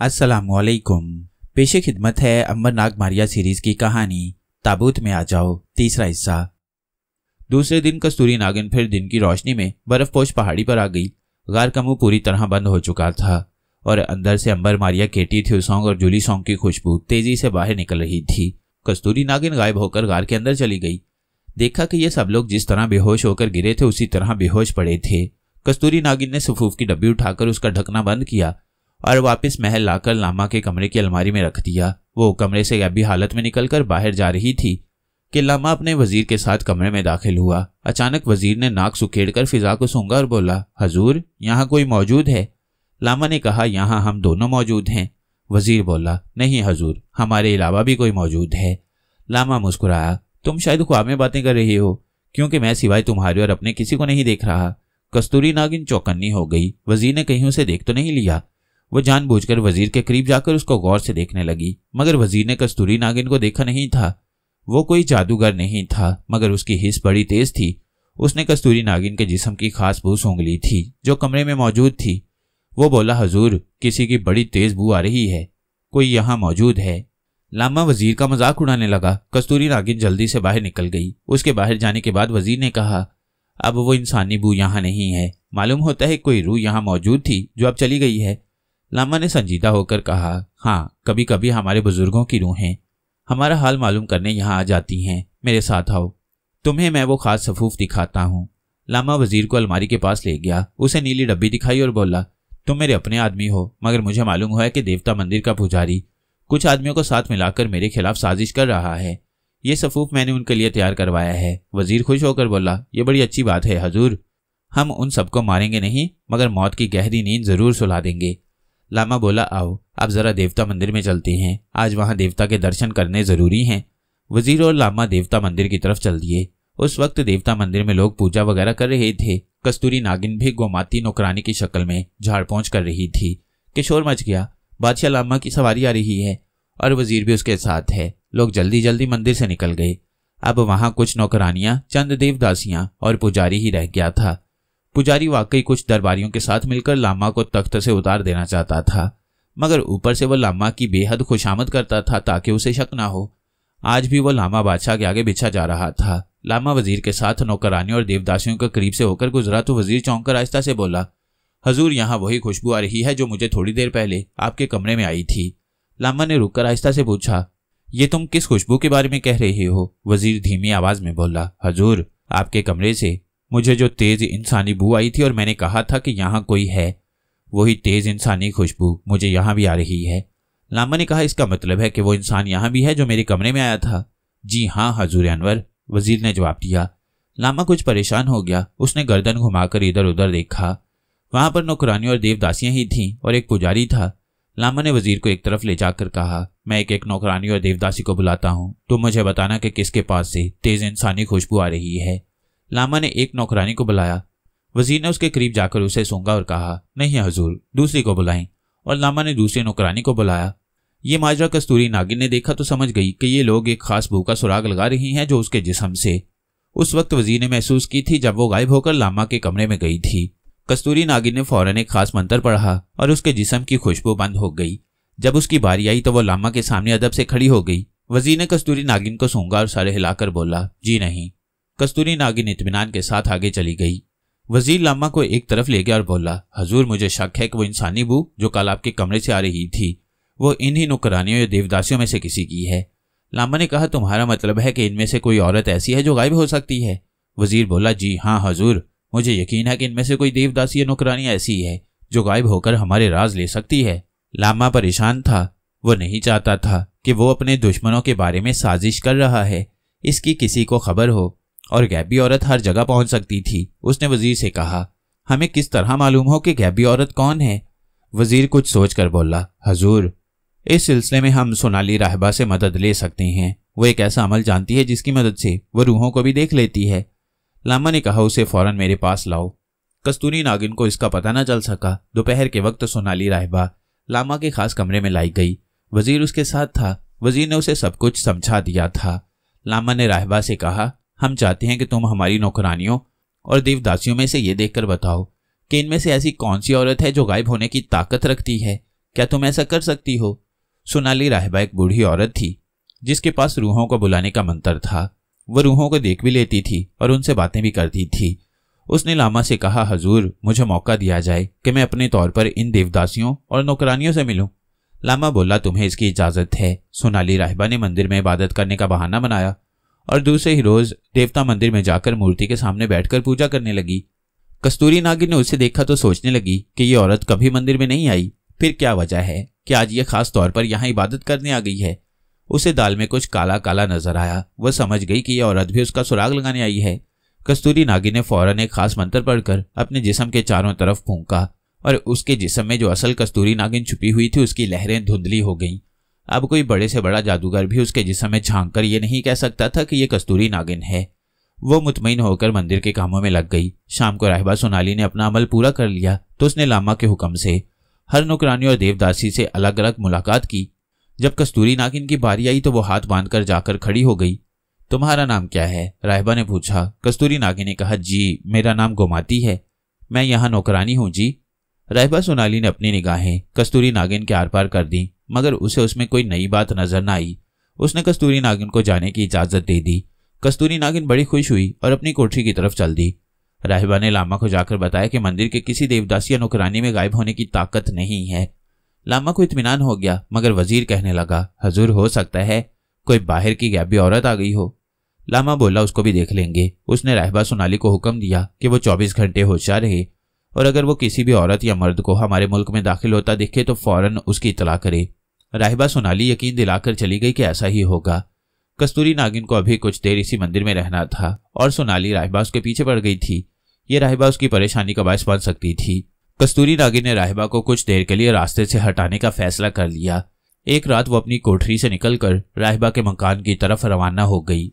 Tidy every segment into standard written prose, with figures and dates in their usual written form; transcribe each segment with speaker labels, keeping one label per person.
Speaker 1: अस्सलामुअलैकुम। पेशे खिदमत है अंबर नाग मारिया सीरीज की कहानी ताबूत में आ जाओ, तीसरा हिस्सा। दूसरे दिन कस्तूरी नागिन फिर दिन की रोशनी में बर्फपोश पहाड़ी पर आ गई। गार का मुंह पूरी तरह बंद हो चुका था और अंदर से अंबर मारिया केटी थ्यूसोंग और जूली सॉन्ग की खुशबू तेजी से बाहर निकल रही थी। कस्तूरी नागिन गायब होकर गार के अंदर चली गई। देखा कि ये सब लोग जिस तरह बेहोश होकर गिरे थे उसी तरह बेहोश पड़े थे। कस्तूरी नागिन ने सफूफ की डब्बी उठाकर उसका ढकना बंद किया और वापस महल लाकर लामा के कमरे की अलमारी में रख दिया। वो कमरे से गैबी हालत में निकलकर बाहर जा रही थी कि लामा अपने वजीर के साथ कमरे में दाखिल हुआ। अचानक वजीर ने नाक सुखेड़कर फिजा को सूंघा और बोला, हजूर, यहाँ कोई मौजूद है? लामा ने कहा, यहाँ हम दोनों मौजूद हैं। वजीर बोला, नहीं हजूर, हमारे अलावा भी कोई मौजूद है। लामा मुस्कुराया, तुम शायद ख्वाब में बातें कर रही हो, क्योंकि मैं सिवाय तुम्हारे और अपने किसी को नहीं देख रहा। कस्तूरी नागिन चौकन्नी हो गई। वजीर ने कहीं उसे देख तो नहीं लिया। वो जानबूझकर वजीर के करीब जाकर उसको गौर से देखने लगी, मगर वजीर ने कस्तूरी नागिन को देखा नहीं था। वो कोई जादूगर नहीं था, मगर उसकी हिस्स बड़ी तेज थी। उसने कस्तूरी नागिन के जिस्म की खास बू सूंघ ली थी जो कमरे में मौजूद थी। वो बोला, हजूर, किसी की बड़ी तेज बू आ रही है, कोई यहाँ मौजूद है। लामा वजीर का मजाक उड़ाने लगा। कस्तूरी नागिन जल्दी से बाहर निकल गई। उसके बाहर जाने के बाद वजीर ने कहा, अब वो इंसानी बू यहाँ नहीं है, मालूम होता है कोई रूह यहाँ मौजूद थी जो अब चली गई है। लामा ने संजीदा होकर कहा, हाँ, कभी कभी हमारे बुजुर्गों की रूहें हमारा हाल मालूम करने यहाँ आ जाती हैं। मेरे साथ आओ, तुम्हें मैं वो खास सफूफ दिखाता हूँ। लामा वजीर को अलमारी के पास ले गया, उसे नीली डब्बी दिखाई और बोला, तुम मेरे अपने आदमी हो, मगर मुझे मालूम हुआ है कि देवता मंदिर का पुजारी कुछ आदमियों को साथ मिलाकर मेरे खिलाफ साजिश कर रहा है। ये सफूफ मैंने उनके लिए तैयार करवाया है। वजीर खुश होकर बोला, ये बड़ी अच्छी बात है हजूर, हम उन सबको मारेंगे नहीं, मगर मौत की गहरी नींद जरूर सुला देंगे। लामा बोला, आओ अब जरा देवता मंदिर में चलते हैं, आज वहां देवता के दर्शन करने जरूरी हैं। वजीर और लामा देवता मंदिर की तरफ चल दिए। उस वक्त देवता मंदिर में लोग पूजा वगैरह कर रहे थे। कस्तूरी नागिन भी गोमाती नौकरानी की शक्ल में झाड़ पहुंच कर रही थी कि शोर मच गया। बादशाह लामा की सवारी आ रही है और वजीर भी उसके साथ है। लोग जल्दी जल्दी मंदिर से निकल गए। अब वहां कुछ नौकरानियां, चंद देवदासियां और पुजारी ही रह गया था। पुजारी वाकई कुछ दरबारियों के साथ मिलकर लामा को तख्त से उतार देना चाहता था, मगर ऊपर से वो लामा की बेहद खुशामद करता था ताकि उसे शक ना हो। आज भी वो लामा बादशाह के आगे बिछा जा रहा था। लामा वजीर के साथ नौकरानियों और देवदासियों के करीब से होकर गुजरा तो वजीर चौंक कर आहिस्ता से बोला, हजूर, यहाँ वही खुशबू आ रही है जो मुझे थोड़ी देर पहले आपके कमरे में आई थी। लामा ने रुककर आहिस्ता से पूछा, ये तुम किस खुशबू के बारे में कह रहे हो? वजीर धीमी आवाज में बोला, हजूर, आपके कमरे से मुझे जो तेज इंसानी बू आई थी और मैंने कहा था कि यहाँ कोई है, वही तेज इंसानी खुशबू मुझे यहाँ भी आ रही है। लामा ने कहा, इसका मतलब है कि वो इंसान यहाँ भी है जो मेरे कमरे में आया था? जी हाँ हजूर अनवर, वजीर ने जवाब दिया। लामा कुछ परेशान हो गया। उसने गर्दन घुमाकर इधर उधर देखा। वहां पर नौकरानियां और देवदासियां ही थीं और एक पुजारी था। लामा ने वजीर को एक तरफ ले जाकर कहा, मैं एक एक नौकरानी और देवदासी को बुलाता हूँ, तुम मुझे बताना कि किसके पास से तेज इंसानी खुशबू आ रही है। लामा ने एक नौकरानी को बुलाया। वजीर ने उसके करीब जाकर उसे सूंघा और कहा, नहीं हजूर, दूसरी को बुलाएं। और लामा ने दूसरी नौकरानी को बुलाया। ये माजरा कस्तूरी नागिन ने देखा तो समझ गई कि ये लोग एक खास बू का सुराग लगा रही हैं जो उसके जिस्म से उस वक्त वजीर ने महसूस की थी जब वो गायब होकर लामा के कमरे में गई थी। कस्तूरी नागिन ने फौरन एक खास मंत्र पढ़ा और उसके जिस्म की खुशबू बंद हो गई। जब उसकी बारी आई तो वो लामा के सामने अदब से खड़ी हो गई। वजीर ने कस्तूरी नागिन को सूंघा और सारे हिलाकर बोला, जी नहीं। कस्तूरी नागिन इत्मीनान के साथ आगे चली गई। वजीर लामा को एक तरफ ले गया और बोला, हजूर, मुझे शक है कि वो इंसानी बू जो कल आपके कमरे से आ रही थी वो इन्हीं नौकरानियों या देवदासियों में से किसी की है। लामा ने कहा, तुम्हारा मतलब है कि इनमें से कोई औरत ऐसी है जो गायब हो सकती है? वजीर बोला, जी हाँ हजूर, मुझे यकीन है कि इनमें से कोई देवदासी या नौकरानी ऐसी है जो गायब होकर हमारे राज ले सकती है। लामा परेशान था। वो नहीं चाहता था कि वो अपने दुश्मनों के बारे में साजिश कर रहा है, इसकी किसी को खबर हो, और गैबी औरत हर जगह पहुंच सकती थी। उसने वजीर से कहा, हमें किस तरह मालूम हो कि गैबी औरत कौन है? वजीर कुछ सोचकर बोला, हजूर, इस सिलसिले में हम सोनाली राहबा से मदद ले सकते हैं। वो एक ऐसा अमल जानती है जिसकी मदद से वो रूहों को भी देख लेती है। लामा ने कहा, उसे फौरन मेरे पास लाओ। कस्तूरी नागिन को इसका पता न चल सका। दोपहर के वक्त सोनाली राहबा लामा के खास कमरे में लाई गई। वजीर उसके साथ था। वजीर ने उसे सब कुछ समझा दिया था। लामा ने राहबा से कहा, हम चाहते हैं कि तुम हमारी नौकरानियों और देवदासियों में से ये देखकर बताओ कि इनमें से ऐसी कौन सी औरत है जो गायब होने की ताकत रखती है। क्या तुम ऐसा कर सकती हो? सोनाली राहिबा एक बूढ़ी औरत थी जिसके पास रूहों को बुलाने का मंत्र था। वह रूहों को देख भी लेती थी और उनसे बातें भी करती थी। उसने लामा से कहा, हजूर, मुझे मौका दिया जाए कि मैं अपने तौर पर इन देवदासियों और नौकरानियों से मिलूं। लामा बोला, तुम्हें इसकी इजाजत है। सोनाली राहिबा ने मंदिर में इबादत करने का बहाना बनाया और दूसरे ही रोज देवता मंदिर में जाकर मूर्ति के सामने बैठकर पूजा करने लगी। कस्तूरी नागिन ने उसे देखा तो सोचने लगी कि ये औरत कभी मंदिर में नहीं आई, फिर क्या वजह है कि आज ये खास तौर पर यहाँ इबादत करने आ गई है। उसे दाल में कुछ काला काला नजर आया। वह समझ गई कि यह औरत भी उसका सुराग लगाने आई है। कस्तूरी नागिन ने फौरन एक खास मंत्र पढ़कर अपने जिस्म के चारों तरफ फूंका और उसके जिस्म में जो असल कस्तूरी नागिन छुपी हुई थी उसकी लहरें धुंधली हो गईं। अब कोई बड़े से बड़ा जादूगर भी उसके जिस्म में झांक कर ये नहीं कह सकता था कि यह कस्तूरी नागिन है। वो मुतमईन होकर मंदिर के कामों में लग गई। शाम को राहिबा सोनाली ने अपना अमल पूरा कर लिया तो उसने लामा के हुक्म से हर नौकरानी और देवदासी से अलग अलग मुलाकात की। जब कस्तूरी नागिन की बारी आई तो वो हाथ बांधकर जाकर खड़ी हो गई। तुम्हारा नाम क्या है? राहिबा ने पूछा। कस्तूरी नागिन ने कहा, जी मेरा नाम गोमाती है, मैं यहाँ नौकरानी हूँ जी। राहिबा सोनाली ने अपनी निगाहें कस्तूरी नागिन के आर पार कर दी मगर उसे उसमें कोई नई बात नजर न आई। उसने कस्तूरी नागिन को जाने की इजाजत दे दी। कस्तूरी नागिन बड़ी खुश हुई और अपनी कोठरी की तरफ चल दी। राहिबा ने लामा को जाकर बताया कि मंदिर के किसी देवदासी या नौकरानी में गायब होने की ताकत नहीं है। लामा को इत्मीनान हो गया मगर वजीर कहने लगा, हजूर, हो सकता है कोई बाहर की गैबी औरत आ गई हो। लामा बोला, उसको भी देख लेंगे। उसने राहिबा सोनाली को हुक्म दिया कि वो 24 घंटे होशियार रहे और अगर वो किसी भी औरत या मर्द को हमारे मुल्क में दाखिल होता दिखे तो फौरन उसकी इतला करे। राहिबा सोनाली यकीन दिलाकर चली गई कि ऐसा ही होगा। कस्तूरी नागिन को अभी कुछ देर इसी मंदिर में रहना था और सोनाली राहिबा उसके पीछे पड़ गई थी। ये राहिबा उसकी परेशानी का बायस बन सकती थी। कस्तूरी नागिन ने राहिबा को कुछ देर के लिए रास्ते से हटाने का फैसला कर लिया। एक रात वो अपनी कोठरी से निकलकर राहिबा के मकान की तरफ रवाना हो गई।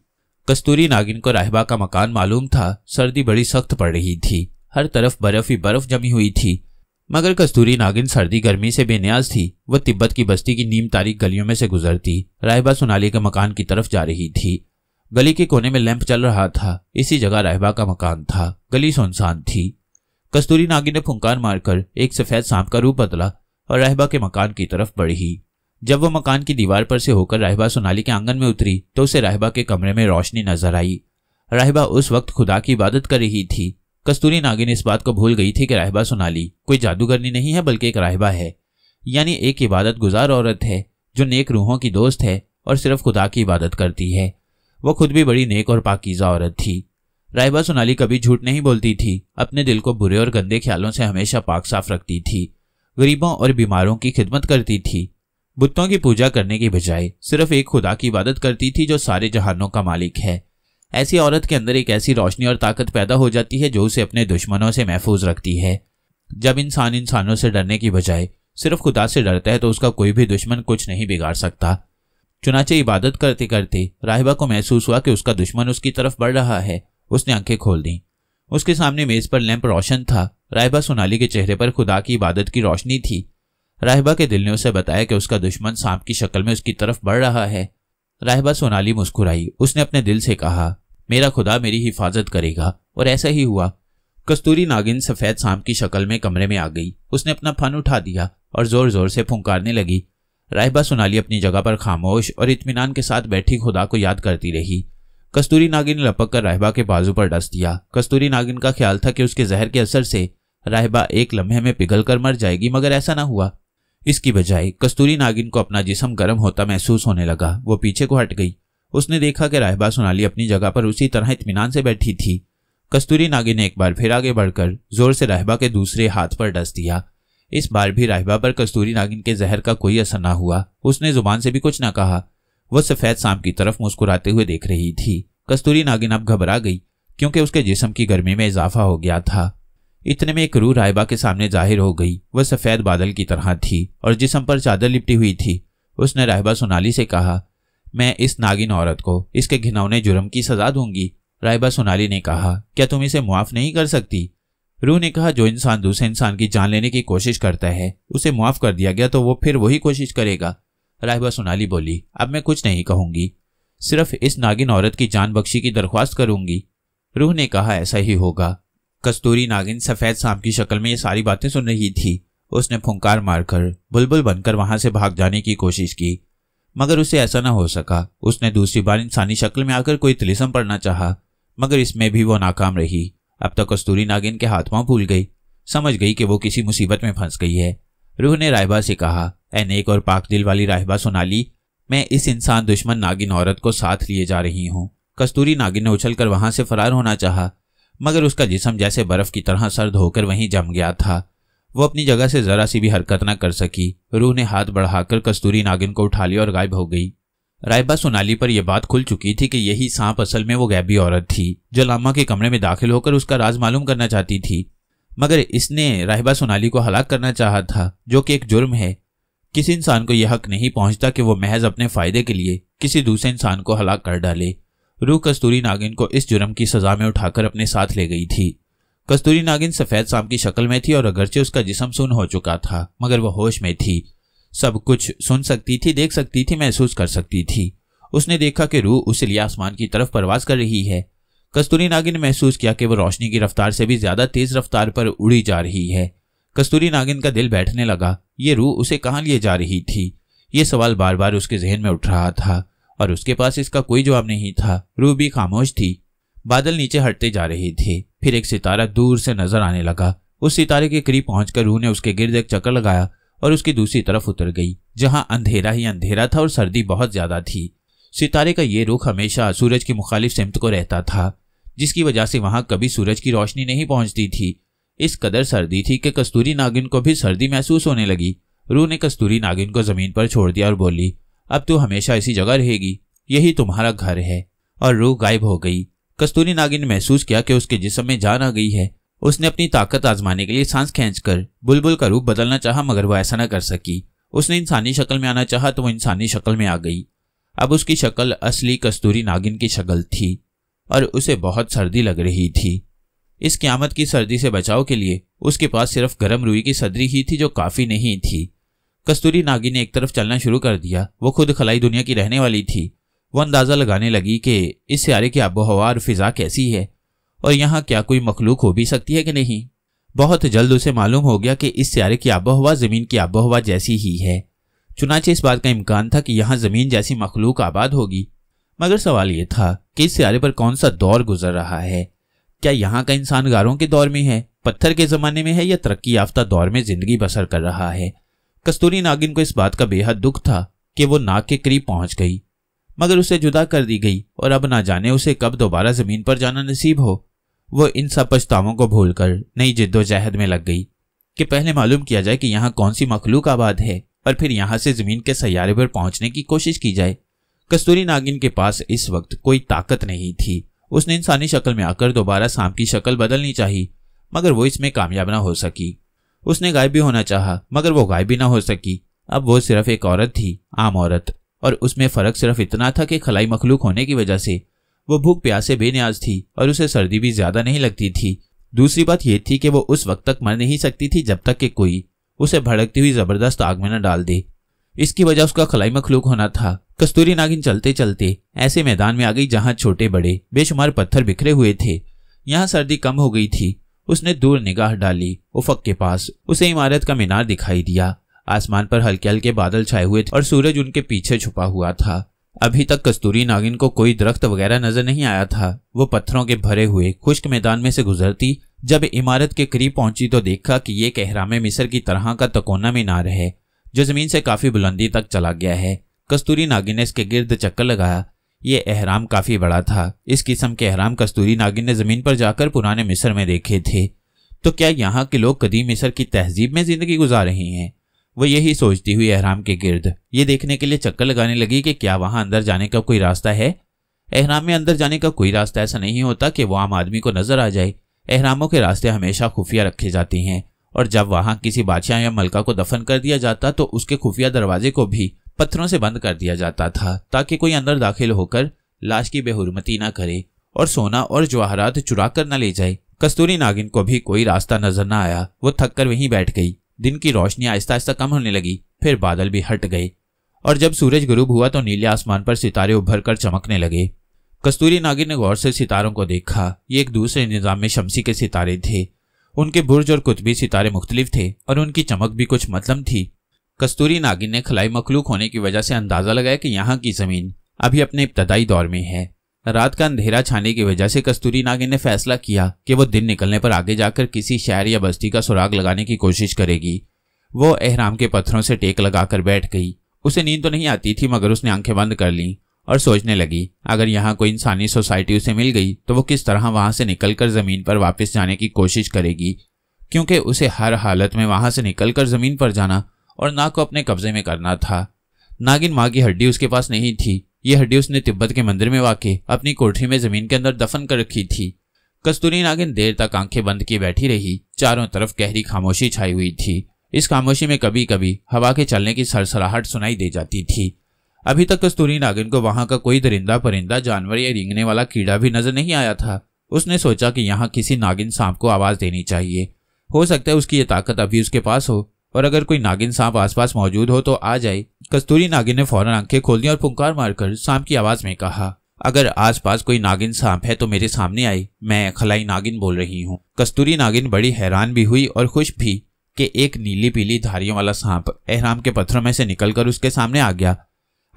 Speaker 1: कस्तूरी नागिन को राहिबा का मकान मालूम था। सर्दी बड़ी सख्त पड़ रही थी, हर तरफ बर्फ ही बर्फ जमी हुई थी मगर कस्तूरी नागिन सर्दी गर्मी से बेनियाज थी। वह तिब्बत की बस्ती की नीम तारीख गलियों में से गुजरती राहिबा सोनाली के मकान की तरफ जा रही थी। गली के कोने में लैंप चल रहा था। इसी जगह राहिबा का मकान था। गली सुनसान थी। कस्तूरी नागिन ने फुंकार मारकर एक सफेद सांप का रूप बदला और राहिबा के मकान की तरफ बढ़ी। जब वह मकान की दीवार पर से होकर राहिबा सोनाली के आंगन में उतरी तो उसे राहिबा के कमरे में रोशनी नजर आई। राहिबा उस वक्त खुदा की इबादत कर रही थी। कस्तूरी नागिन इस बात को भूल गई थी कि राहिबा सोनाली कोई जादूगरनी नहीं है बल्कि एक राहिबा है, यानी एक इबादत गुजार औरत है जो नेक रूहों की दोस्त है और सिर्फ खुदा की इबादत करती है। वह खुद भी बड़ी नेक और पाकीज़ा औरत थी। राहिबा सोनाली कभी झूठ नहीं बोलती थी। अपने दिल को बुरे और गंदे ख्यालों से हमेशा पाक साफ रखती थी। गरीबों और बीमारों की खिदमत करती थी। बुतों की पूजा करने की बजाय सिर्फ एक खुदा की इबादत करती थी जो सारे जहानों का मालिक है। ऐसी औरत के अंदर एक ऐसी रोशनी और ताकत पैदा हो जाती है जो उसे अपने दुश्मनों से महफूज रखती है। जब इंसान इंसानों से डरने की बजाय सिर्फ खुदा से डरता है तो उसका कोई भी दुश्मन कुछ नहीं बिगाड़ सकता। चुनाचे इबादत करते करते राहिबा को महसूस हुआ कि उसका दुश्मन उसकी तरफ बढ़ रहा है। उसने आंखें खोल दी। उसके सामने मेज पर लैंप रोशन था। राहिबा सोनाली के चेहरे पर खुदा की इबादत की रोशनी थी। राहिबा के दिल ने उसे बताया कि उसका दुश्मन सांप की शक्ल में उसकी तरफ बढ़ रहा है। राहिबा सोनाली मुस्कुराई। उसने अपने दिल से कहा, मेरा खुदा मेरी हिफाजत करेगा, और ऐसा ही हुआ। कस्तूरी नागिन सफेद सांप की शक्ल में कमरे में आ गई। उसने अपना फन उठा दिया और जोर जोर से फुंकारने लगी। राहिबा सोनाली अपनी जगह पर खामोश और इत्मीनान के साथ बैठी खुदा को याद करती रही। कस्तूरी नागिन ने लपक कर राहिबा के बाजू पर डस दिया। कस्तूरी नागिन का ख्याल था कि उसके जहर के असर से राहिबा एक लम्हे में पिघल कर मर जाएगी, मगर ऐसा न हुआ। इसकी बजाय कस्तूरी नागिन को अपना जिस्म गर्म होता महसूस होने लगा। वो पीछे को हट गई। उसने देखा कि राहिबा सोनाली अपनी जगह पर उसी तरह इत्मीनान से बैठी थी। कस्तूरी नागिन ने एक बार फिर आगे बढ़कर जोर से राहिबा के दूसरे हाथ पर डस दिया। इस बार भी राहिबा पर कस्तूरी नागिन के जहर का कोई असर न हुआ। उसने जुबान से भी कुछ न कहा। वह सफेद सांप की तरफ मुस्कुराते हुए देख रही थी। कस्तूरी नागिन अब घबरा गई क्योंकि उसके जिस्म की गर्मी में इजाफा हो गया था। इतने में एक रूह राहिबा के सामने जाहिर हो गई। वह सफेद बादल की तरह थी और जिस्म पर चादर लिपटी हुई थी। उसने राहिबा सोनाली से कहा, मैं इस नागिन औरत को इसके घिनौने जुर्म की सजा दूंगी। राहिबा सोनाली ने कहा, क्या तुम इसे मुआफ नहीं कर सकती? रूह ने कहा, जो इंसान दूसरे इंसान की जान लेने की कोशिश करता है उसे मुआफ कर दिया गया तो वो फिर वही कोशिश करेगा। राहिबा सोनाली बोली, अब मैं कुछ नहीं कहूंगी, सिर्फ इस नागिन औरत की जान बख्शी की दरख्वास्त करूंगी। रूह ने कहा, ऐसा ही होगा। कस्तूरी नागिन सफेद सांप की शक्ल में ये सारी बातें सुन रही थी। उसने फुंकार मारकर बुलबुल बनकर वहां से भाग जाने की कोशिश की, मगर उसे ऐसा न हो सका। उसने दूसरी बार इंसानी शक्ल में आकर कोई तिलिस्म पढ़ना चाहा, मगर इसमें भी वो नाकाम रही। अब तक कस्तूरी नागिन के हाथ पांव फूल गई, समझ गई कि वो किसी मुसीबत में फंस गई है। रूह ने राहिबा से कहा, ऐ नेक और पाक दिल वाली राहिबा सोनाली, मैं इस इंसान दुश्मन नागिन औरत को साथ लिए जा रही हूँ। कस्तूरी नागिन ने उछलकर वहां से फरार होना चाहा, मगर उसका जिस्म जैसे बर्फ की तरह सर्द होकर वहीं जम गया था। वो अपनी जगह से जरा सी भी हरकत न कर सकी। रूह ने हाथ बढ़ाकर कस्तूरी नागिन को उठा लिया और गायब हो गई। राहिबा सोनाली पर यह बात खुल चुकी थी कि यही सांप असल में वो गैबी औरत थी जो लामा के कमरे में दाखिल होकर उसका राज मालूम करना चाहती थी, मगर इसने राहिबा सोनाली को हलाक करना चाहा था, जो कि एक जुर्म है। किसी इंसान को यह हक नहीं पहुंचता कि वो महज अपने फायदे के लिए किसी दूसरे इंसान को हलाक कर डाले। रूह कस्तूरी नागिन को इस जुर्म की सजा में उठाकर अपने साथ ले गई थी। कस्तूरी नागिन सफेद सांप की शक्ल में थी और अगरचे उसका जिस्म सुन्न हो चुका था, मगर वह होश में थी। सब कुछ सुन सकती थी, देख सकती थी, महसूस कर सकती थी। उसने देखा कि रूह उस लिए आसमान की तरफ परवाज कर रही है। कस्तूरी नागिन ने महसूस किया कि वह रोशनी की रफ्तार से भी ज्यादा तेज रफ्तार पर उड़ी जा रही है। कस्तूरी नागिन का दिल बैठने लगा। ये रूह उसे कहाँ लिए जा रही थी? ये सवाल बार बार उसके जहन में उठ रहा था और उसके पास इसका कोई जवाब नहीं था। रूह भी खामोश थी। बादल नीचे हटते जा रहे थे। फिर एक सितारा दूर से नजर आने लगा। उस सितारे के करीब पहुंचकर रूह ने उसके गिर्द एक चक्कर लगाया और उसकी दूसरी तरफ उतर गई, जहां अंधेरा ही अंधेरा था और सर्दी बहुत ज्यादा थी। सितारे का ये रुख हमेशा सूरज की मुखालिफ सिमत को रहता था, जिसकी वजह से वहां कभी सूरज की रोशनी नहीं पहुंचती थी। इस कदर सर्दी थी कि कस्तूरी नागिन को भी सर्दी महसूस होने लगी। रूह ने कस्तूरी नागिन को जमीन पर छोड़ दिया और बोली, अब तू हमेशा इसी जगह रहेगी, यही तुम्हारा घर है। और रूह गायब हो गई। कस्तूरी नागिन ने महसूस किया कि उसके जिस्म में जान आ गई है। उसने अपनी ताकत आजमाने के लिए सांस खींचकर बुलबुल का रूप बदलना चाहा, मगर वह ऐसा न कर सकी। उसने इंसानी शक्ल में आना चाहा तो वह इंसानी शक्ल में आ गई। अब उसकी शक्ल असली कस्तूरी नागिन की शक्ल थी और उसे बहुत सर्दी लग रही थी। इस क़यामत की सर्दी से बचाव के लिए उसके पास सिर्फ गर्म रुई की सदरी ही थी, जो काफी नहीं थी। कस्तूरी नागिन ने एक तरफ चलना शुरू कर दिया। वो खुद खलाई दुनिया की रहने वाली थी। वो अंदाजा लगाने लगी कि इस सियारे की आबोहवा और फिजा कैसी है और यहाँ क्या कोई मखलूक हो भी सकती है कि नहीं। बहुत जल्द उसे मालूम हो गया कि इस सियारे की आबोहवा जमीन की आबोहवा जैसी ही है। चुनाचे इस बात का इम्कान था कि यहाँ जमीन जैसी मखलूक आबाद होगी, मगर सवाल यह था कि इस सियारे पर कौन सा दौर गुजर रहा है। क्या यहाँ का इंसान गारों के दौर में है, पत्थर के जमाने में है, या तरक्की याफ्ता दौर में जिंदगी बसर कर रहा है। कस्तूरी नागिन को इस बात का बेहद दुख था कि वो नाक के करीब पहुंच गई, मगर उसे जुदा कर दी गई और अब ना जाने उसे कब दोबारा जमीन पर जाना नसीब हो। वो इन सब पछतावों को भूलकर नई जिद्दोजहद में लग गई कि पहले मालूम किया जाए कि यहाँ कौन सी मखलूक आबाद है और फिर यहाँ से जमीन के सैयारे पर पहुंचने की कोशिश की जाए। कस्तूरी नागिन के पास इस वक्त कोई ताकत नहीं थी। उसने इंसानी शक्ल में आकर दोबारा सांप की शक्ल बदलनी चाहिए, मगर वो इसमें कामयाब ना हो सकी। उसने गायब भी होना चाहा, मगर वो गायब भी ना हो सकी। अब वो सिर्फ एक औरत थी, आम औरत, और उसमें फर्क सिर्फ इतना था कि खलाई मखलूक होने की वजह से वो भूख प्यास से बेनियाज थी और उसे सर्दी भी ज्यादा नहीं लगती थी। दूसरी बात यह थी कि वो उस वक्त तक मर नहीं सकती थी जब तक कि कोई उसे भड़कती हुई जबरदस्त आग में न डाल दे। इसकी वजह उसका खलाई मखलूक होना था। कस्तूरी नागिन चलते चलते ऐसे मैदान में आ गई जहां छोटे बड़े बेशुमार पत्थर बिखरे हुए थे। यहाँ सर्दी कम हो गई थी। उसने दूर निगाह डाली। उफक के पास उसे इमारत का मीनार दिखाई दिया। आसमान पर हल्के हल्के बादल छाए हुए थे और सूरज उनके पीछे छुपा हुआ था। अभी तक कस्तूरी नागिन को कोई दरख्त वगैरह नजर नहीं आया था। वो पत्थरों के भरे हुए खुश्क मैदान में से गुजरती जब इमारत के करीब पहुंची तो देखा कि ये एक एहरामे मिस्र की तरह का तकोना मीनार है जो जमीन से काफी बुलंदी तक चला गया है। कस्तूरी नागिन ने इसके गिर्द चक्कर लगाया। ये एहराम काफी बड़ा था। इस किस्म के एहराम कस्तूरी नागिन ने जमीन पर जाकर पुराने मिस्र में देखे थे। तो क्या यहाँ के लोग कदीम मिस्र की तहजीब में जिंदगी गुजार रहे हैं? वो यही सोचती हुई एहराम के गिर्द ये देखने के लिए चक्कर लगाने लगी कि क्या वहां अंदर जाने का कोई रास्ता है। एहराम में अंदर जाने का कोई रास्ता ऐसा नहीं होता कि वो आम आदमी को नजर आ जाए। एहरामों के रास्ते हमेशा खुफिया रखे जाते हैं और जब वहां किसी बादशाह या मलका को दफन कर दिया जाता तो उसके खुफिया दरवाजे को भी पत्थरों से बंद कर दिया जाता था ताकि कोई अंदर दाखिल होकर लाश की बेहुरमती ना करे और सोना और जवाहरात चुरा कर न ले जाए। कस्तूरी नागिन को भी कोई रास्ता नजर न आया। वो थक कर वहीं बैठ गई। दिन की रोशनी आहिस्ता आहिस्ता कम होने लगी। फिर बादल भी हट गए और जब सूरज गुरूब हुआ तो नीले आसमान पर सितारे उभर कर चमकने लगे। कस्तूरी नागिन ने गौर से सितारों को देखा। ये एक दूसरे निजाम में शमसी के सितारे थे। उनके बुर्ज और कुतबी सितारे मुख्तलिफ थे और उनकी चमक भी कुछ मतलब थी। कस्तूरी नागिन ने खलाई मखलूक होने की वजह से अंदाजा लगाया कि यहाँ की जमीन अभी अपने इब्तदाई दौर में है। रात का अंधेरा छाने की वजह से कस्तूरी नागिन ने फैसला किया कि वो दिन निकलने पर आगे जाकर किसी शहर या बस्ती का सुराग लगाने की कोशिश करेगी। वो एहराम के पत्थरों से टेक लगाकर बैठ गई। उसे नींद तो नहीं आती थी, मगर उसने आंखें बंद कर लीं और सोचने लगी, अगर यहाँ कोई इंसानी सोसाइटी उसे मिल गई तो वो किस तरह वहां से निकलकर जमीन पर वापस जाने की कोशिश करेगी, क्योंकि उसे हर हालत में वहां से निकलकर जमीन पर जाना और नाग को अपने कब्जे में करना था। नागिन माँ की हड्डी उसके पास नहीं थी। ये हड्डी उसने तिब्बत के मंदिर में वाक़े अपनी कोठरी में जमीन के अंदर दफन कर रखी थी। कस्तूरी नागिन देर तक आंखें बंद किए बैठी रही। चारों तरफ गहरी खामोशी छाई हुई थी। इस खामोशी में कभी कभी हवा के चलने की सरसराहट सुनाई दे जाती थी। अभी तक कस्तूरी नागिन को वहां का कोई दरिंदा परिंदा जानवर या रेंगने वाला कीड़ा भी नजर नहीं आया था। उसने सोचा कि यहाँ किसी नागिन सांप को आवाज देनी चाहिए। हो सकता है उसकी ये ताकत अभी उसके पास हो और अगर कोई नागिन सांप आसपास मौजूद हो तो आ जाए। कस्तूरी नागिन ने फौरन आंखें खोल दी और पुकार मारकर सांप की आवाज में कहा, अगर आसपास कोई नागिन सांप है तो मेरे सामने आए, मैं खलाई नागिन बोल रही हूँ। कस्तूरी नागिन बड़ी हैरान भी हुई और खुश भी कि एक नीली पीली धारियों वाला सांप एहराम के पत्थरों में से निकलकर उसके सामने आ गया।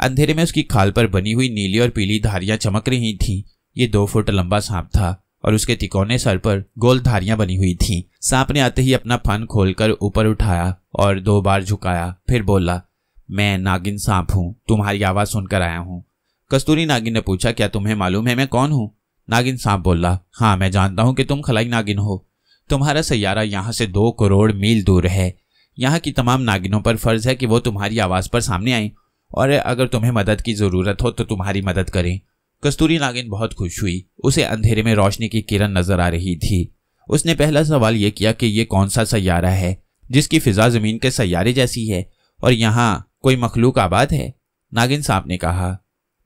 Speaker 1: अंधेरे में उसकी खाल पर बनी हुई नीली और पीली धारियां चमक रही थीं। ये 2 फुट लंबा सांप था और उसके तिकोने सर पर गोल धारियां बनी हुई थीं। सांप ने आते ही अपना फन खोलकर ऊपर उठाया और 2 बार झुकाया, फिर बोला, मैं नागिन सांप हूँ, तुम्हारी आवाज सुनकर आया हूँ। कस्तूरी नागिन ने पूछा, क्या तुम्हें मालूम है मैं कौन हूँ? नागिन सांप बोला, हाँ मैं जानता हूँ कि तुम खलाई नागिन हो। तुम्हारा सैयारा यहाँ से 2 करोड़ मील दूर है। यहाँ की तमाम नागिनों पर फर्ज है कि वो तुम्हारी आवाज पर सामने आए और अगर तुम्हें मदद की जरूरत हो तो तुम्हारी मदद करें। कस्तूरी नागिन बहुत खुश हुई। उसे अंधेरे में रोशनी की किरण नजर आ रही थी। उसने पहला सवाल यह किया कि ये कौन सा सैयारा है जिसकी फिजा जमीन के सैयारे जैसी है और यहाँ कोई मखलूक आबाद है? नागिन सांप ने कहा,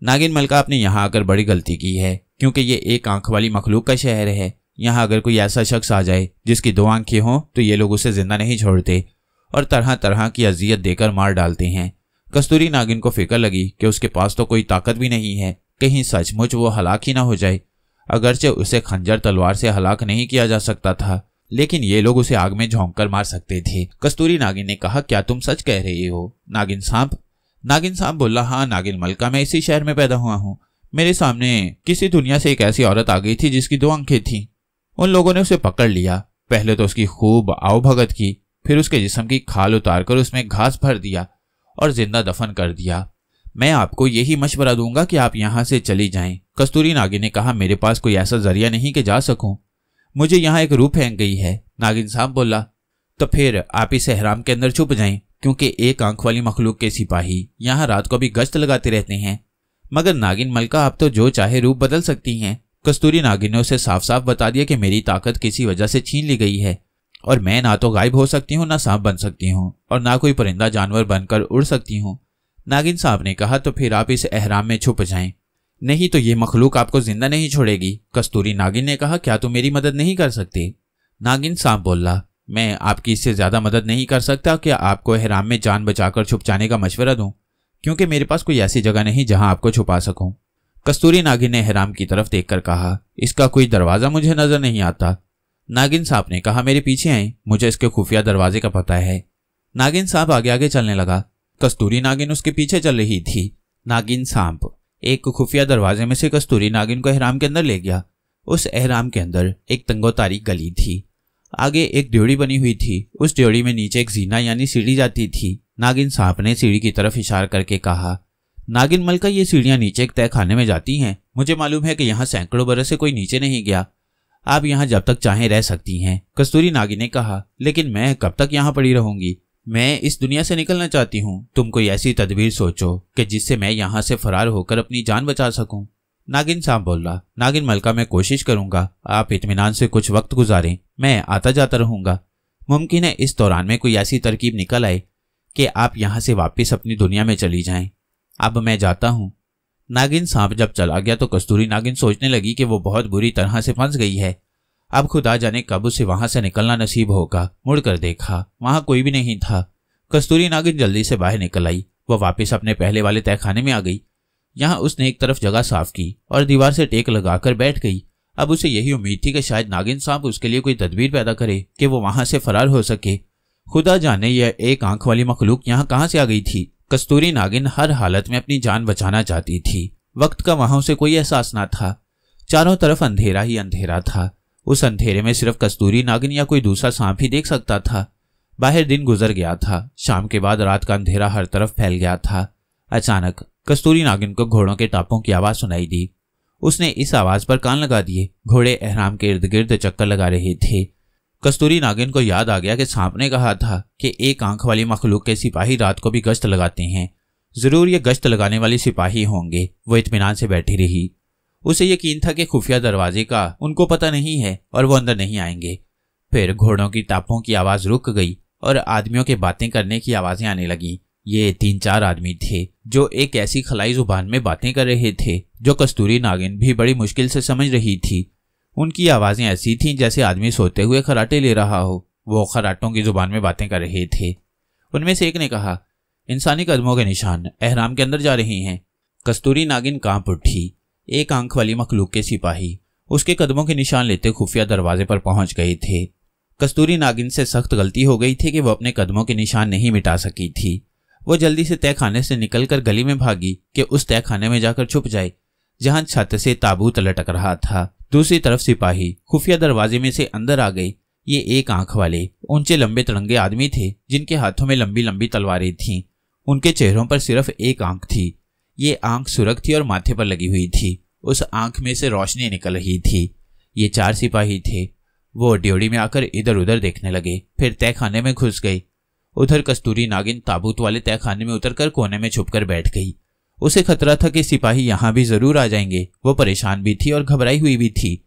Speaker 1: नागिन मलका, आपने यहाँ आकर बड़ी गलती की है, क्योंकि ये एक आंख वाली मखलूक का शहर है। यहाँ अगर कोई ऐसा शख्स आ जाए जिसकी 2 आंखें हों तो ये लोग उसे जिंदा नहीं छोड़ते और तरह तरह की अजियत देकर मार डालते हैं। कस्तूरी नागिन को फिक्र लगी कि उसके पास तो कोई ताकत भी नहीं है, कहीं सचमुच वो हलाक ही ना हो जाए। अगरचे उसे खंजर तलवार से हलाक नहीं किया जा सकता था, लेकिन ये लोग उसे आग में झोंक कर मार सकते थे। कस्तूरी नागिन ने कहा, क्या तुम सच कह रहे हो नागिन सांप बोला, हाँ नागिन मलका, मैं इसी शहर में पैदा हुआ हूँ। मेरे सामने किसी दुनिया से एक ऐसी औरत आ गई थी जिसकी 2 आंखें थीं। उन लोगों ने उसे पकड़ लिया। पहले तो उसकी खूब आवभगत की, फिर उसके जिस्म की खाल उतारकर उसमें घास भर दिया और जिंदा दफन कर दिया। मैं आपको यही मशवरा दूंगा कि आप यहाँ से चली जाएं। कस्तूरी नागिन ने कहा, मेरे पास कोई ऐसा जरिया नहीं कि जा सकूं, मुझे यहाँ एक रूह फेंक गई है। नागिन सांप बोला, तो फिर आप इस एहराम के अंदर छुप जाएं, क्योंकि एक आंख वाली मखलूक के सिपाही यहाँ रात को भी गश्त लगाते रहते हैं। मगर नागिन मलका, आप तो जो चाहे रूप बदल सकती हैं। कस्तूरी नागिन ने उसे साफ साफ बता दिया कि मेरी ताकत किसी वजह से छीन ली गई है और मैं ना तो गायब हो सकती हूँ, ना सांप बन सकती हूँ और ना कोई परिंदा जानवर बनकर उड़ सकती हूँ। नागिन सांप ने कहा, तो फिर आप इस एहराम में छुप जाएं, नहीं तो ये मखलूक आपको जिंदा नहीं छोड़ेगी। कस्तूरी नागिन ने कहा, क्या तुम मेरी मदद नहीं कर सकते? नागिन सांप बोला, मैं आपकी इससे ज्यादा मदद नहीं कर सकता कि आपको एहराम में जान बचाकर छुप जाने का मशवरा दूं, क्योंकि मेरे पास कोई ऐसी जगह नहीं जहां आपको छुपा सकूं। कस्तूरी नागिन ने एहराम की तरफ देखकर कहा, इसका कोई दरवाजा मुझे नजर नहीं आता। नागिन सांप ने कहा, मेरे पीछे आए, मुझे इसके खुफिया दरवाजे का पता है। नागिन सांप आगे आगे चलने लगा। कस्तूरी नागिन उसके पीछे चल रही थी। नागिन सांप एक खुफिया दरवाजे में से कस्तूरी नागिन को एहराम के अंदर ले गया। उस एहराम के अंदर एक तंगोतारी गली थी। आगे एक ड्योढ़ी बनी हुई थी। उस ड्योढ़ी में नीचे एक जीना यानी सीढ़ी जाती थी। नागिन सांप ने सीढ़ी की तरफ इशारा करके कहा, नागिन मलका, ये सीढ़ियां नीचे एक तय खाने में जाती हैं। मुझे मालूम है कि यहाँ सैकड़ों बरस से कोई नीचे नहीं गया। आप यहाँ जब तक चाहें रह सकती हैं। कस्तूरी नागिन ने कहा, लेकिन मैं कब तक यहाँ पड़ी रहूंगी? मैं इस दुनिया से निकलना चाहती हूँ। तुम कोई ऐसी तदबीर सोचो कि जिससे मैं यहाँ से फरार होकर अपनी जान बचा सकूं। नागिन सांप बोला, नागिन मलका, मैं कोशिश करूंगा, आप इत्मीनान से कुछ वक्त गुजारें, मैं आता जाता रहूंगा। मुमकिन है इस दौरान में कोई ऐसी तरकीब निकल आए कि आप यहाँ से वापस अपनी दुनिया में चली जाएं। अब मैं जाता हूँ। नागिन सांप जब चला गया तो कस्तूरी नागिन सोचने लगी कि वो बहुत बुरी तरह से फंस गई है। अब खुदा जाने कब उसे वहां से निकलना नसीब होगा। मुड़कर देखा, वहां कोई भी नहीं था। कस्तूरी नागिन जल्दी से बाहर निकल आई। वह वापस अपने पहले वाले तहखाने में आ गई। यहाँ उसने एक तरफ जगह साफ की और दीवार से टेक लगाकर बैठ गई। अब उसे यही उम्मीद थी कि शायद नागिन सांप उसके लिए कोई तदबीर पैदा करे कि वो वहां से फरार हो सके। खुदा जाने यह एक आंख वाली मखलूक यहाँ कहां से आ गई थी। कस्तूरी नागिन हर हालत में अपनी जान बचाना चाहती थी। वक्त का वहां उसे कोई एहसास न था। चारों तरफ अंधेरा ही अंधेरा था। उस अंधेरे में सिर्फ कस्तूरी नागिन या कोई दूसरा सांप ही देख सकता था। बाहर दिन गुजर गया था। शाम के बाद रात का अंधेरा हर तरफ फैल गया था। अचानक कस्तूरी नागिन को घोड़ों के टापों की आवाज सुनाई दी। उसने इस आवाज पर कान लगा दिए। घोड़े एहराम के इर्द गिर्द चक्कर लगा रहे थे। कस्तूरी नागिन को याद आ गया कि सांप ने कहा था कि एक आंख वाली मखलूक के सिपाही रात को भी गश्त लगाते हैं। जरूर ये गश्त लगाने वाले सिपाही होंगे। वो इत्मीनान से बैठी रही। उसे यकीन था कि खुफिया दरवाजे का उनको पता नहीं है और वो अंदर नहीं आएंगे। फिर घोड़ों की टापों की आवाज रुक गई और आदमियों के बातें करने की आवाजें आने लगी। ये 3-4 आदमी थे जो एक ऐसी खलाई जुबान में बातें कर रहे थे जो कस्तूरी नागिन भी बड़ी मुश्किल से समझ रही थी। उनकी आवाजें ऐसी थीं जैसे आदमी सोते हुए खराटे ले रहा हो। वो खराटों की जुबान में बातें कर रहे थे। उनमें से एक ने कहा, इंसानी कदमों के निशान एहराम के अंदर जा रहे हैं। कस्तूरी नागिन कांप उठी। एक आंख वाली मखलूक के सिपाही उसके कदमों के निशान लेते खुफिया दरवाजे पर पहुंच गए थे। कस्तूरी नागिन से सख्त गलती हो गई थी कि वो अपने कदमों के निशान नहीं मिटा सकी थी। वो जल्दी से तहखाने से निकलकर गली में भागी कि उस तहखाने में जाकर छुप जाए जहां छत से ताबूत लटक रहा था। दूसरी तरफ सिपाही खुफिया दरवाजे में से अंदर आ गए। ये एक आंख वाले ऊंचे लंबे तिरंगे आदमी थे जिनके हाथों में लंबी लंबी तलवारें थीं। उनके चेहरों पर सिर्फ एक आंख थी। ये आंख सुरख थी और माथे पर लगी हुई थी। उस आंख में से रोशनी निकल रही थी। ये 4 सिपाही थे। वो ड्योढ़ी में आकर इधर उधर देखने लगे, फिर तहखाने में घुस गए। उधर कस्तूरी नागिन ताबूत वाले तहखाने में उतरकर कोने में छुपकर बैठ गई। उसे खतरा था कि सिपाही यहां भी जरूर आ जाएंगे। वो परेशान भी थी और घबराई हुई भी थी।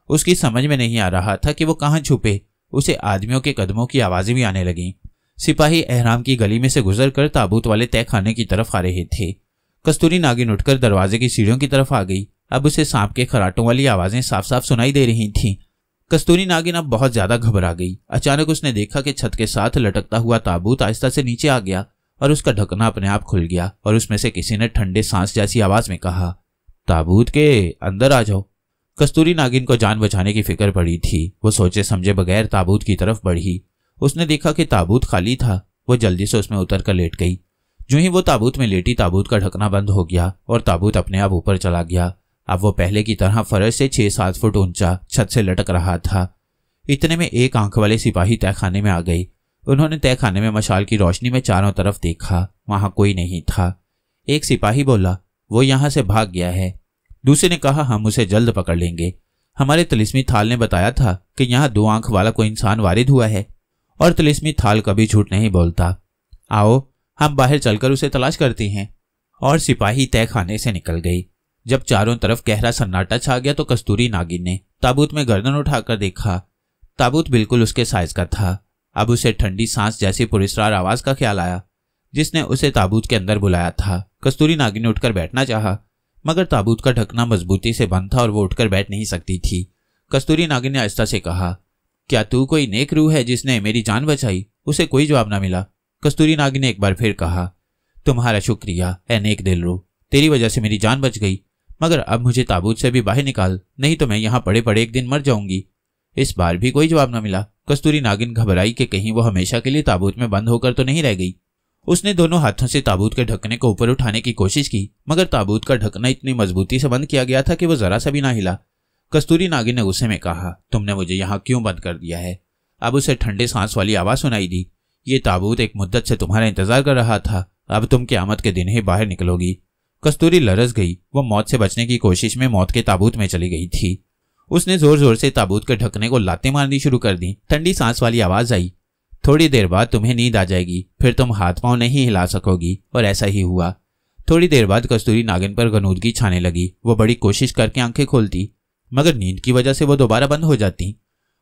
Speaker 1: उसकी समझ में नहीं आ रहा था कि वो कहां छुपे। उसे आदमियों के कदमों की आवाजें भी आने लगीं। सिपाही एहराम की गली में से गुजरकर ताबूत वाले तहखाने की तरफ आ रहे थे। कस्तूरी नागिन उठकर दरवाजे की सीढ़ियों की तरफ आ गई। अब उसे सांप के खराटों वाली आवाजें साफ साफ सुनाई दे रही थीं। कस्तूरी नागिन अब बहुत ज्यादा घबरा गई। अचानक उसने देखा कि छत के साथ लटकता हुआ ताबूत आहिस्ता से नीचे आ गया और उसका ढकना अपने आप खुल गया और उसमें से किसी ने ठंडे सांस जैसी आवाज में कहा, ताबूत के अंदर आ जाओ। कस्तूरी नागिन को जान बचाने की फिक्र पड़ी थी। वो सोचे समझे बगैर ताबूत की तरफ बढ़ी। उसने देखा कि ताबूत खाली था। वो जल्दी से उसमें उतर कर लेट गई। जो ही वो ताबूत में लेटी, ताबूत का ढकना बंद हो गया और ताबूत अपने आप ऊपर चला गया। अब वो पहले की तरह फर्श से 6-7 फुट ऊंचा छत से लटक रहा था। इतने में एक आंख वाले सिपाही तहखाने में आ गए। उन्होंने तहखाने में मशाल की रोशनी में चारों तरफ देखा। वहां कोई नहीं था। एक सिपाही बोला, वो यहां से भाग गया है। दूसरे ने कहा, हम उसे जल्द पकड़ लेंगे। हमारे तिलिस्मी थाल ने बताया था कि यहाँ 2 आंख वाला कोई इंसान वारिद हुआ है और तिलिस्मी थाल कभी झूठ नहीं बोलता। आओ हम बाहर चलकर उसे तलाश करते हैं। और सिपाही तहखाने से निकल गई। जब चारों तरफ गहरा सन्नाटा छा गया तो कस्तूरी नागिन ने ताबूत में गर्दन उठाकर देखा। ताबूत बिल्कुल उसके साइज का था। अब उसे ठंडी सांस जैसी पुरस्कार आवाज का ख्याल आया जिसने उसे ताबूत के अंदर बुलाया था। कस्तूरी नागिन ने उठकर बैठना चाहा, मगर ताबूत का ढकना मजबूती से बंद था और वो उठकर बैठ नहीं सकती थी। कस्तूरी नागिन ने आहिस्ता से कहा, क्या तू कोई नेक रूह है जिसने मेरी जान बचाई? उसे कोई जवाब न मिला। कस्तूरी नागिन ने एक बार फिर कहा, तुम्हारा शुक्रिया है नेक दिल रूह, तेरी वजह से मेरी जान बच गई, मगर अब मुझे ताबूत से भी बाहर निकाल, नहीं तो मैं यहाँ पड़े पड़े एक दिन मर जाऊंगी। इस बार भी कोई जवाब न मिला। कस्तूरी नागिन घबराई कि कहीं वो हमेशा के लिए ताबूत में बंद होकर तो नहीं रह गई। उसने दोनों हाथों से ताबूत के ढकने को ऊपर उठाने की कोशिश की, मगर ताबूत का ढकना इतनी मजबूती से बंद किया गया था कि वो जरा सा भी ना हिला। कस्तूरी नागिन ने गुस्से में कहा, तुमने मुझे यहाँ क्यों बंद कर दिया है? अब उसे ठंडे सांस वाली आवाज सुनाई दी, ये ताबूत एक मुद्दत से तुम्हारा इंतजार कर रहा था, अब तुम क़यामत के दिन ही बाहर निकलोगी। कस्तूरी लरस गई। वो मौत से बचने की कोशिश में मौत के ताबूत में चली गई थी। उसने जोर जोर से ताबूत के ढकने को लातें मारनी शुरू कर दी। ठंडी सांस वाली आवाज आई, थोड़ी देर बाद तुम्हें नींद आ जाएगी, फिर तुम हाथ पांव नहीं हिला सकोगी। और ऐसा ही हुआ। थोड़ी देर बाद कस्तूरी नागिन पर गनूदगी छाने लगी। वो बड़ी कोशिश करके आंखें खोलती, मगर नींद की वजह से वो दोबारा बंद हो जाती।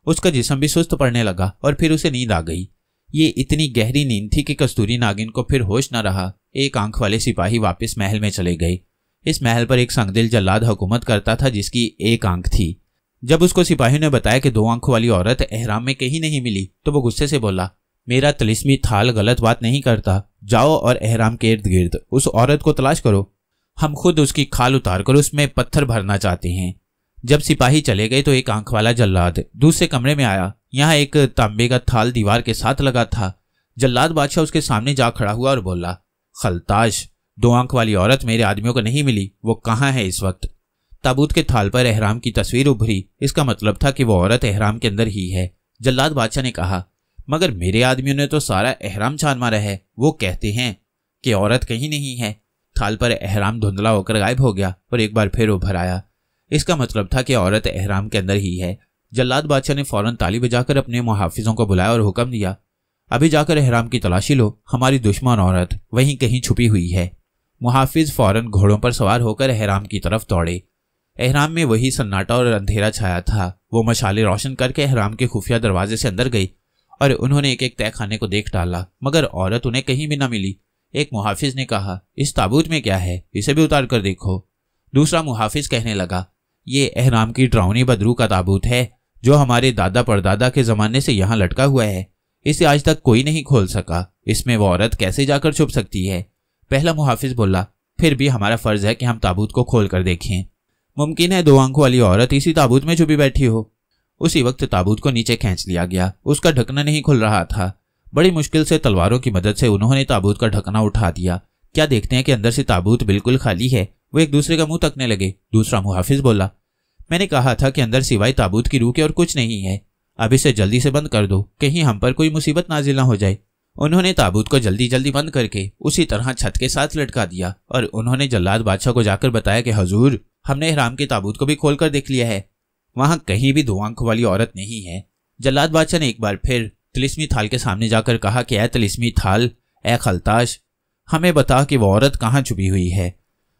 Speaker 1: उसका जिस्म भी सुस्त पड़ने लगा और फिर उसे नींद आ गई। ये इतनी गहरी नींद थी कि कस्तूरी नागिन को फिर होश न रहा। एक आंख वाले सिपाही वापस महल में चले गए। इस महल पर एक संगदिल जल्लाद हुकूमत करता था जिसकी एक आंख थी। जब उसको सिपाहियों ने बताया कि 2 आंखों वाली औरत एहराम में कहीं नहीं मिली तो वो गुस्से से बोला, मेरा तिलिस्मी थाल गलत बात नहीं करता, जाओ और एहराम के इर्द गिर्द उस औरत को तलाश करो, हम खुद उसकी खाल उतार कर उसमें पत्थर भरना चाहते हैं। जब सिपाही चले गए तो एक आंख वाला जल्लाद दूसरे कमरे में आया। यहाँ एक तांबे का थाल दीवार के साथ लगा था। जल्लाद बादशाह उसके सामने जा खड़ा हुआ और बोला, खलताश, 2 आंख वाली औरत मेरे आदमियों को नहीं मिली, वो कहाँ है इस वक्त? ताबूत के थाल पर एहराम की तस्वीर उभरी। इसका मतलब था कि वो औरत एहराम के अंदर ही है। जल्लाद बादशाह ने कहा, मगर मेरे आदमियों ने तो सारा एहराम छान मारा है, वो कहते हैं कि औरत कहीं नहीं है। थाल पर एहराम धुंधला होकर गायब हो गया और एक बार फिर उभर आया। इसका मतलब था कि औरत एहराम के अंदर ही है। जल्लाद बादशाह ने फौरन ताली बजाकर अपने मुहाफिजों को बुलाया और हुक्म दिया, अभी जाकर एहराम की तलाशी लो, हमारी दुश्मन औरत वहीं कहीं छुपी हुई है। मुहाफिज फौरन घोड़ों पर सवार होकर एहराम की तरफ दौड़े। एहराम में वही सन्नाटा और अंधेरा छाया था। वो मशाले रोशन करके एहराम के खुफिया दरवाजे से अंदर गई और उन्होंने एक एक तहखाने को देख डाला, मगर औरत उन्हें कहीं भी न मिली। एक मुहाफिज ने कहा, इस ताबूत में क्या है, इसे भी उतार कर देखो। दूसरा मुहाफिज कहने लगा, ये एहराम की ड्राउनी बदरू का ताबूत है जो हमारे दादा परदादा के जमाने से यहाँ लटका हुआ है। इसे आज तक कोई नहीं खोल सका। इसमें वो औरत कैसे जाकर छुप सकती है? पहला मुहाफिज बोला, फिर भी हमारा फर्ज है कि हम ताबूत को खोल कर देखें। मुमकिन है 2 आंखों वाली औरत इसी ताबूत में छुपी बैठी हो। उसी वक्त ताबूत को नीचे खींच लिया गया। उसका ढकना नहीं खुल रहा था। बड़ी मुश्किल से तलवारों की मदद से उन्होंने ताबूत का ढकना उठा दिया। क्या देखते हैं कि अंदर से ताबूत बिल्कुल खाली है। वो एक दूसरे का मुंह तकने लगे। दूसरा मुहाफिज बोला, मैंने कहा था कि अंदर सिवाय ताबूत की रूह के और कुछ नहीं है। अब इसे जल्दी से बंद कर दो, कहीं हम पर कोई मुसीबत नाजिल ना हो जाए। उन्होंने ताबूत को जल्दी जल्दी बंद करके उसी तरह छत के साथ लटका दिया और उन्होंने जल्लाद बादशाह को जाकर बताया कि हजूर, हमने एहराम के ताबूत को भी खोलकर देख लिया है, वहां कहीं भी 2 आंख वाली औरत नहीं है। जल्लाद बादशाह ने एक बार फिर तिलिस्मी थाल के सामने जाकर कहा कि ऐ तिलिस्मी थाल, ऐ खलताश, हमें बता कि वो औरत कहाँ छुपी हुई है।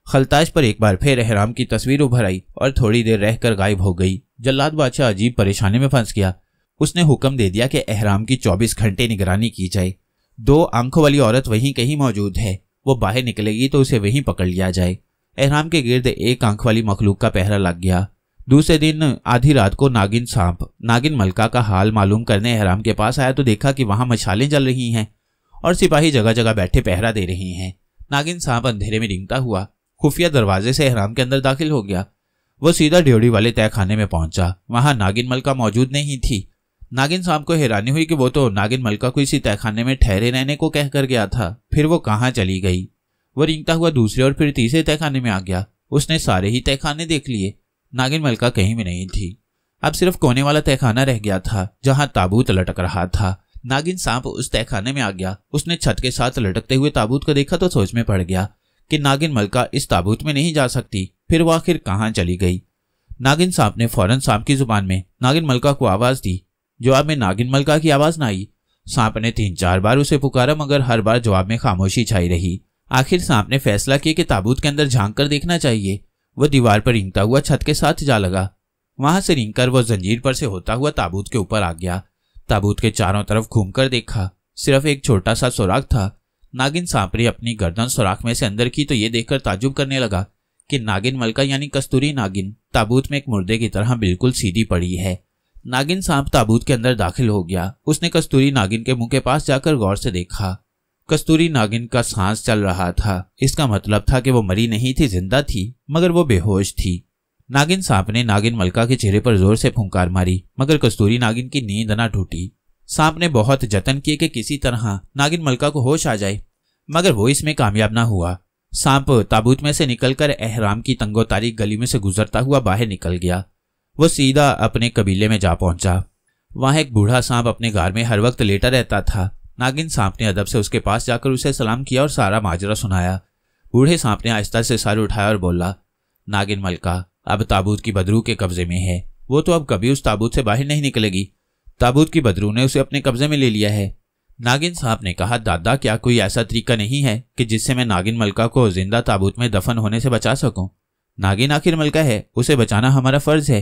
Speaker 1: खलताश पर एक बार फिर एहराम की तस्वीर उभर आई और थोड़ी देर रहकर गायब हो गई। जल्लाद बादशाह अजीब परेशानी में फंस गया। उसने हुक्म दे दिया कि एहराम की 24 घंटे निगरानी की जाए। 2 आंखों वाली औरत वहीं कहीं मौजूद है, वो बाहर निकलेगी तो उसे वहीं पकड़ लिया जाए। एहराम के गिर्द 1 आंख वाली मखलूक का पहरा लग गया। दूसरे दिन आधी रात को नागिन सांप नागिन मलका का हाल मालूम करने एहराम के पास आया तो देखा कि वहां मशालें जल रही हैं और सिपाही जगह जगह बैठे पहरा दे रहे हैं। नागिन सांप अंधेरे में रेंगता हुआ खुफिया दरवाजे से एहराम के अंदर दाखिल हो गया। वो सीधा ड्योढ़ी वाले तहखाने में पहुंचा। वहां नागिन मलका मौजूद नहीं थी। नागिन सांप को हैरानी हुई कि वो तो नागिन मलका को इसी तहखाने में ठहरे रहने को कहकर गया था, फिर वो कहाँ चली गई। वो रेंगता हुआ दूसरे और फिर तीसरे तहखाने में आ गया। उसने सारे ही तहखाने देख लिए, नागिन मलका कहीं भी नहीं थी। अब सिर्फ कोने वाला तहखाना रह गया था जहां ताबूत लटक रहा था। नागिन सांप उस तहखाने में आ गया। उसने छत के साथ लटकते हुए ताबूत को देखा तो सोच में पड़ गया कि नागिन मलका इस ताबूत में नहीं जा सकती, फिर वो आखिर कहाँ चली गई। नागिन सांप ने फौरन सांप की जुबान में नागिन मलका को आवाज दी। जवाब में नागिन मलका की आवाज न आई। सांप ने 3-4 बार उसे पुकारा, मगर हर बार जवाब में खामोशी छाई रही। आखिर सांप ने फैसला किया कि ताबूत के अंदर झांक कर देखना चाहिए। वह दीवार पर रेंगता हुआ छत के साथ जा लगा। वहां से रेंगकर वह जंजीर पर से होता हुआ ताबूत के ऊपर आ गया। ताबूत के चारों तरफ घूमकर देखा, सिर्फ एक छोटा सा सुराख था। नागिन सांप ने अपनी गर्दन सुराख में से अंदर की तो ये देखकर ताजुब करने लगा कि नागिन मलका यानी कस्तूरी नागिन ताबूत में एक मुर्दे की तरह बिल्कुल सीधी पड़ी है। नागिन सांप ताबूत के अंदर दाखिल हो गया। उसने कस्तूरी नागिन के मुंह के पास जाकर गौर से देखा। कस्तूरी नागिन का सांस चल रहा था। इसका मतलब था कि वो मरी नहीं थी, जिंदा थी, मगर वो बेहोश थी। नागिन सांप ने नागिन मलका के चेहरे पर जोर से फुंकार मारी, मगर कस्तूरी नागिन की नींद न टूटी। सांप ने बहुत जतन किए कि किसी तरह नागिन मलका को होश आ जाए, मगर वो इसमें कामयाब ना हुआ। सांप ताबूत में से निकलकर एहराम की तंगोतारी गली में से गुजरता हुआ बाहर निकल गया। वो सीधा अपने कबीले में जा पहुंचा। वहां एक बूढ़ा सांप अपने घर में हर वक्त लेटा रहता था। नागिन सांप ने अदब से उसके पास जाकर उसे सलाम किया और सारा माजरा सुनाया। बूढ़े सांप ने आहिस्ता से सर उठाया और बोला, नागिन मलका अब ताबूत की बदरू के कब्जे में है। वो तो अब कभी उस ताबूत से बाहर नहीं निकलेगी। ताबूत की बदरू ने उसे अपने कब्जे में ले लिया है। नागिन सांप ने कहा, दादा क्या कोई ऐसा तरीका नहीं है कि जिससे मैं नागिन मलका को जिंदा ताबूत में दफन होने से बचा सकूं? नागिन आखिर मलका है, उसे बचाना हमारा फर्ज है।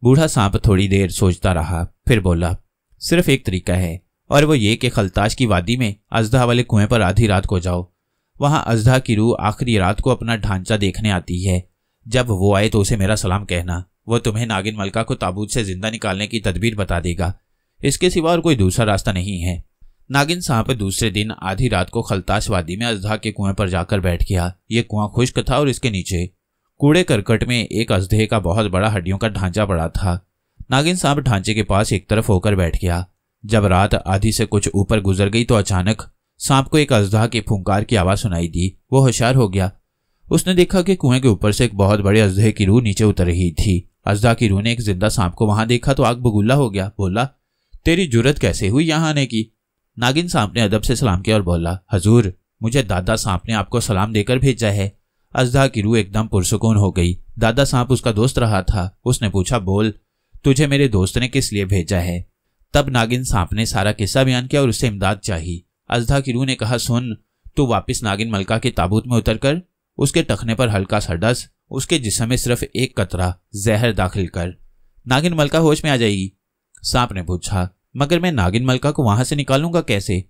Speaker 1: बूढ़ा सांप थोड़ी देर सोचता रहा, फिर बोला, सिर्फ एक तरीका है, और वो ये कि खलताश की वादी में अजदा वाले कुएं पर आधी रात को जाओ। वहां अजदा की रूह आखिरी रात को अपना ढांचा देखने आती है। जब वो आए तो उसे मेरा सलाम कहना। वो तुम्हें नागिन मलका को ताबूत से जिंदा निकालने की तदबीर बता देगा। इसके सिवा और कोई दूसरा रास्ता नहीं है। नागिन सांप दूसरे दिन आधी रात को खलताश वादी में अजदा के कुएं पर जाकर बैठ गया। ये कुआं खुश्क था और इसके नीचे कूड़े करकट में एक अजदहे का बहुत बड़ा हड्डियों का ढांचा पड़ा था। नागिन सांप ढांचे के पास एक तरफ होकर बैठ गया। जब रात आधी से कुछ ऊपर गुजर गई तो अचानक सांप को एक अजदहा की फुंकार की आवाज सुनाई दी। वो होशियार हो गया। उसने देखा कि कुएं के ऊपर से एक बहुत बड़े अजदहे की रूह नीचे उतर रही थी। अजदहा की रूह ने एक जिंदा सांप को वहां देखा तो आग बबूला हो गया। बोला, तेरी जुर्रत कैसे हुई यहां आने की? नागिन सांप ने अदब से सलाम किया और बोला, हजूर, मुझे दादा सांप ने आपको सलाम देकर भेजा है। अजदहा की रूह एकदम पुरसुकून हो गई। दादा सांप उसका दोस्त रहा था। उसने पूछा, बोल, तुझे मेरे दोस्त ने किस लिए भेजा है? तब नागिन सांप ने सारा किस्सा बयान किया और उससे इमदाद चाही। अजदहा की रूह ने कहा, सुन, तू वापिस नागिन मलका के ताबूत में उतरकर उसके टखने पर हल्का सा डस, उसके जिस्म में सिर्फ एक कतरा जहर दाखिल कर, नागिन मलका होश में आ जाएगी। सांप ने पूछा, मगर मैं नागिन मलका को वहां से निकालूंगा कैसे?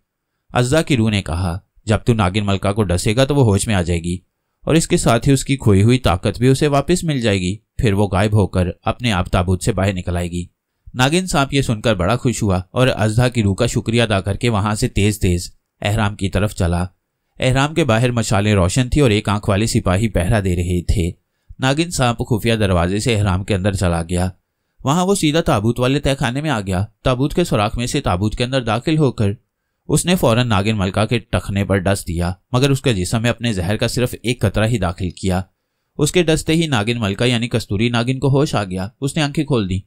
Speaker 1: अजदहा की रूह ने कहा, जब तू नागिन मलका को डसेगा तो वो होश में आ जाएगी और इसके साथ ही उसकी खोई हुई ताकत भी उसे वापस मिल जाएगी। फिर वो गायब होकर अपने आप ताबूत से बाहर निकल आएगी। नागिन सांप ये सुनकर बड़ा खुश हुआ और अजदहा की रूह का शुक्रिया अदा करके वहां से तेज तेज एहराम की तरफ चला। एहराम के बाहर मशालें रोशन थी और एक आंख वाले सिपाही पहरा दे रहे थे। नागिन सांप खुफिया दरवाजे से एहराम के अंदर चला गया। वहां वो सीधा ताबूत वाले तहखाने में आ गया। ताबूत के सुराख में से ताबूत के अंदर दाखिल होकर उसने फौरन नागिन मलका के टखने पर डस दिया, मगर उसके जिस्म में अपने जहर का सिर्फ एक कतरा ही दाखिल किया। उसके डसते ही नागिन मलका यानी कस्तूरी नागिन को होश आ गया। उसने आंखें खोल दी।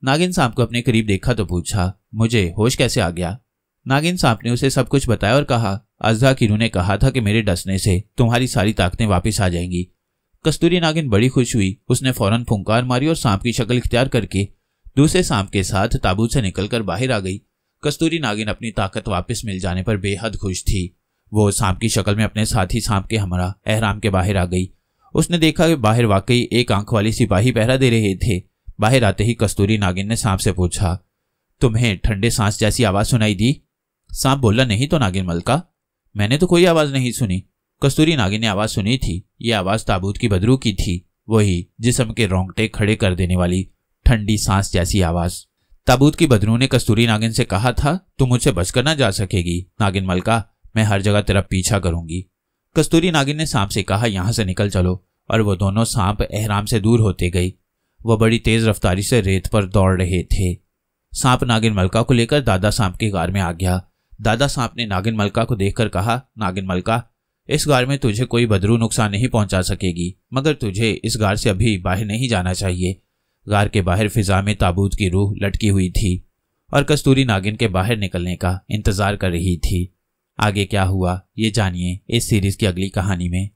Speaker 1: नागिन सांप को अपने करीब देखा तो पूछा, मुझे होश कैसे आ गया? नागिन सांप ने उसे सब कुछ बताया और कहा, अजदहा की रूह ने कहा था कि मेरे डसने से तुम्हारी सारी ताकतें वापस आ जाएंगी। कस्तूरी नागिन बड़ी खुश हुई। उसने फौरन फुंकार मारी और सांप की शक्ल इख्तियार करके दूसरे सांप के साथ ताबूत से निकलकर बाहर आ गई। कस्तूरी नागिन अपनी ताकत वापस मिल जाने पर बेहद खुश थी। वो सांप की शक्ल में अपने साथी सांप के हमरा एहराम के बाहर आ गई। उसने देखा कि बाहर वाकई एक आंख वाली सिपाही पहरा दे रहे थे। बाहर आते ही कस्तूरी नागिन ने सांप से पूछा, तुम्हें ठंडे सांस जैसी आवाज सुनाई दी? सांप बोला, नहीं तो नागिन मलका, मैंने तो कोई आवाज नहीं सुनी। कस्तूरी नागिन ने आवाज सुनी थी। ये आवाज ताबूत की बदरू की थी, वही जिस्म के रोंगटे खड़े कर देने वाली ठंडी सांस जैसी आवाज। ताबूत की बदरू ने कस्तूरी नागिन से कहा था, तुम मुझसे बचकर ना जा सकेगी नागिन मलका, मैं हर जगह तेरा पीछा करूंगी। कस्तूरी नागिन ने सांप से कहा, यहां से निकल चलो, और वो दोनों सांप एहराम से दूर होते गई। वह बड़ी तेज रफ्तारी से रेत पर दौड़ रहे थे। सांप नागिन मलका को लेकर दादा सांप के गार में आ गया। दादा सांप ने नागिन मलका को देखकर कहा, नागिन मलका, इस गार में तुझे कोई बदरू नुकसान नहीं पहुंचा सकेगी, मगर तुझे इस गार से अभी बाहर नहीं जाना चाहिए। गार के बाहर फिजा में ताबूत की रूह लटकी हुई थी और कस्तूरी नागिन के बाहर निकलने का इंतजार कर रही थी। आगे क्या हुआ ये जानिए इस सीरीज की अगली कहानी में।